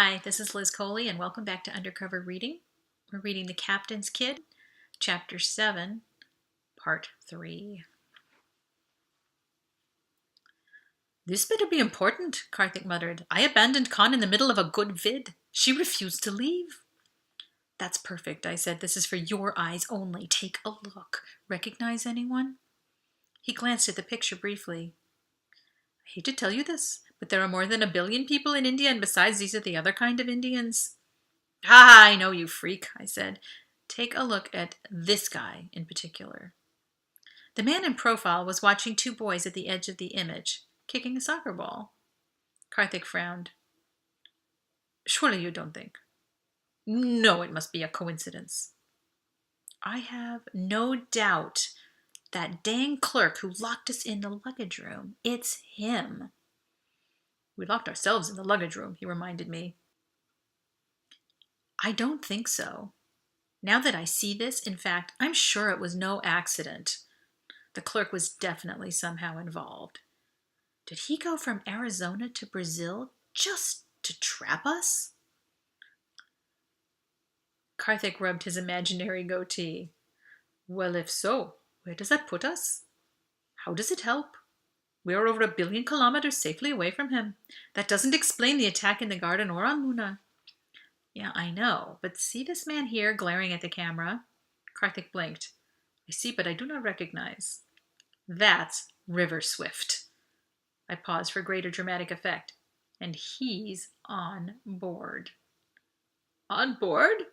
Hi, this is Liz Coley, and welcome back to Undercover Reading. We're reading The Captain's Kid, Chapter 7, Part 3. "This better be important," Karthik muttered. "I abandoned Khan in the middle of a good vid. She refused to leave." "That's perfect," I said. "This is for your eyes only. Take a look. Recognize anyone?" He glanced at the picture briefly. "I hate to tell you this, but there are more than 1 billion people in India, and besides, these are the other kind of Indians." "Ah, I know, you freak," I said. "Take a look at this guy in particular." The man in profile was watching two boys at the edge of the image, kicking a soccer ball. Karthik frowned. "Surely you don't think?" "No, it must be a coincidence." "I have no doubt. That dang clerk who locked us in the luggage room. It's him." "We locked ourselves in the luggage room," he reminded me. "I don't think so. Now that I see this, in fact, I'm sure it was no accident. The clerk was definitely somehow involved. Did he go from Arizona to Brazil just to trap us?" Karthik rubbed his imaginary goatee. "Well, if so, where does that put us? How does it help? We are over 1 billion kilometers safely away from him. That doesn't explain the attack in the garden or on Luna." "Yeah, I know, but see this man here glaring at the camera?" Karthik blinked. "I see, but I do not recognize." "That's River Swift." I paused for greater dramatic effect. "And he's on board." "On board?"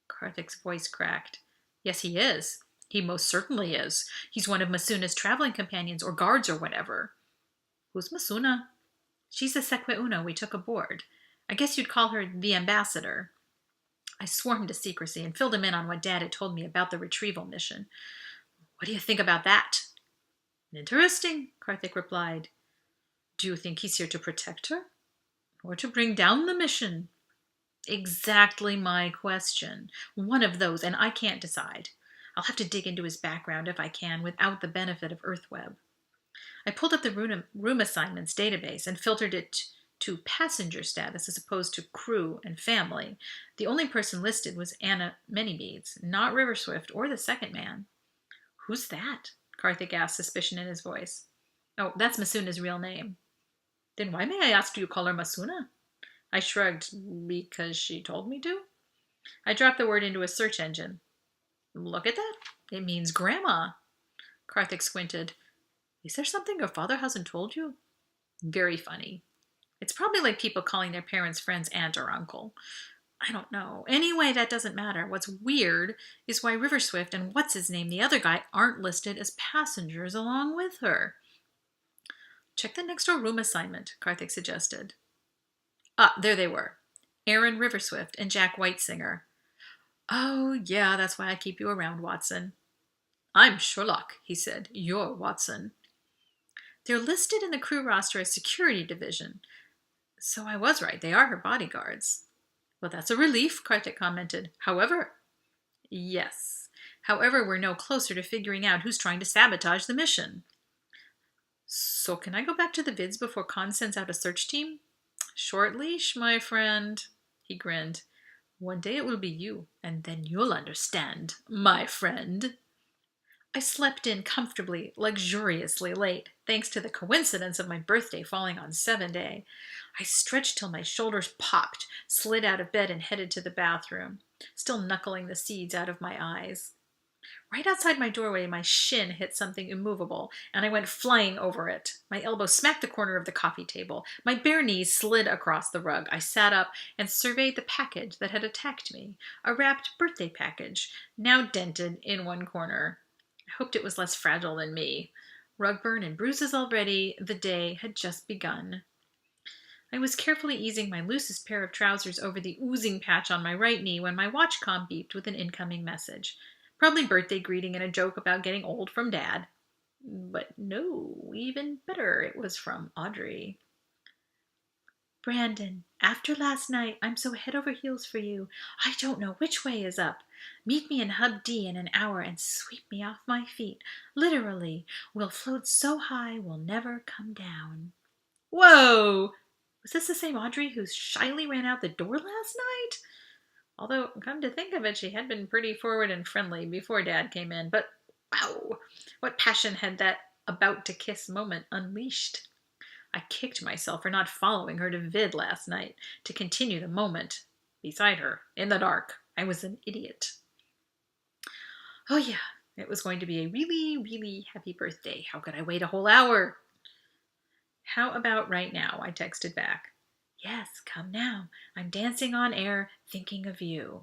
Karthik's voice cracked. "Yes, he is. He most certainly is. He's one of Masuna's traveling companions, or guards, or whatever." "Who's Masuna?" "She's the Sekweuna we took aboard. I guess you'd call her the ambassador." I swore him to secrecy and filled him in on what Dad had told me about the retrieval mission. "What do you think about that?" "Interesting," Karthik replied. "Do you think he's here to protect her? Or to bring down the mission?" "Exactly my question. One of those, and I can't decide. I'll have to dig into his background if I can, without the benefit of EarthWeb." I pulled up the room assignments database and filtered it to passenger status as opposed to crew and family. The only person listed was Anna Manybeads, not River Swift or the second man. "Who's that?" Karthik asked, suspicion in his voice. "Oh, that's Masuna's real name." "Then why, may I ask, do you call her Masuna?" I shrugged. "Because she told me to." I dropped the word into a search engine. "Look at that. It means grandma." Karthik squinted. "Is there something your father hasn't told you?" "Very funny. It's probably like people calling their parents' friends aunt or uncle. I don't know. Anyway, that doesn't matter. What's weird is why River Swift and what's his name, the other guy, aren't listed as passengers along with her." "Check the next door room assignment," Karthik suggested. Ah, there they were. Aaron Riverswift and Jack Whitesinger. "Oh, yeah, that's why I keep you around, Watson." "I'm Sherlock," he said. "You're Watson." "They're listed in the crew roster as security division. So I was right. They are her bodyguards." "Well, that's a relief," Karthik commented. "However—" "Yes. However, we're no closer to figuring out who's trying to sabotage the mission." "So can I go back to the vids before Khan sends out a search team?" "Short leash, my friend." He grinned. "One day it will be you, and then you'll understand, my friend." I slept in comfortably, luxuriously late, thanks to the coincidence of my birthday falling on 7-day. I stretched till my shoulders popped, slid out of bed, and headed to the bathroom, still knuckling the seeds out of my eyes. Right outside my doorway, my shin hit something immovable, and I went flying over it. My elbow smacked the corner of the coffee table. My bare knees slid across the rug. I sat up and surveyed the package that had attacked me, a wrapped birthday package, now dented in one corner. I hoped it was less fragile than me. Rug burn and bruises already. The day had just begun. I was carefully easing my loosest pair of trousers over the oozing patch on my right knee when my watch comm beeped with an incoming message. Probably birthday greeting and a joke about getting old from Dad. But no, even better, it was from Audrey. "Brandon, after last night, I'm so head over heels for you. I don't know which way is up. Meet me in Hub D in an hour and sweep me off my feet. Literally, we'll float so high we'll never come down." "Whoa!" Was this the same Audrey who shyly ran out the door last night? Although, come to think of it, she had been pretty forward and friendly before Dad came in. But wow, what passion had that about to kiss moment unleashed? I kicked myself for not following her to Vid last night to continue the moment beside her in the dark. I was an idiot. Oh, yeah, it was going to be a really, really happy birthday. How could I wait a whole hour? How about right now? I texted back. Yes, come now. I'm dancing on air, thinking of you.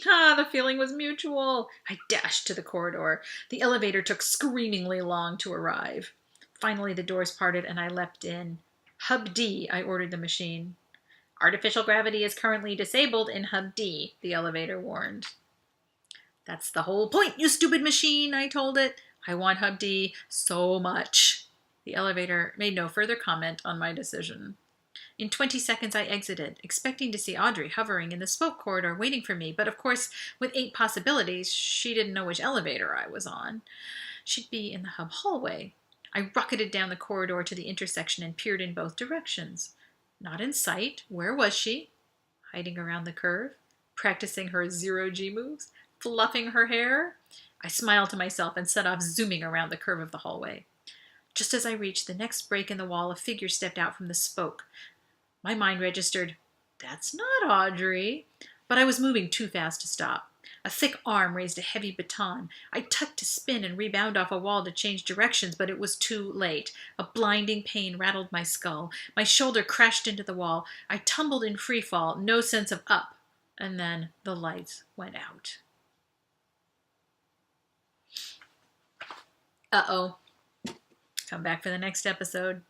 Ah, the feeling was mutual. I dashed to the corridor. The elevator took screamingly long to arrive. Finally, the doors parted and I leapt in. Hub D, I ordered the machine. Artificial gravity is currently disabled in Hub D, the elevator warned. That's the whole point, you stupid machine, I told it. I want Hub D so much. The elevator made no further comment on my decision. In 20 seconds, I exited, expecting to see Audrey hovering in the smoke corridor waiting for me, but of course, with 8 possibilities, she didn't know which elevator I was on. She'd be in the hub hallway. I rocketed down the corridor to the intersection and peered in both directions. Not in sight. Where was she? Hiding around the curve? Practicing her zero-G moves? Fluffing her hair? I smiled to myself and set off zooming around the curve of the hallway. Just as I reached the next break in the wall, a figure stepped out from the spoke. My mind registered, that's not Audrey. But I was moving too fast to stop. A thick arm raised a heavy baton. I tucked to spin and rebound off a wall to change directions, but it was too late. A blinding pain rattled my skull. My shoulder crashed into the wall. I tumbled in free fall, no sense of up. And then the lights went out. Uh-oh. Come back for the next episode.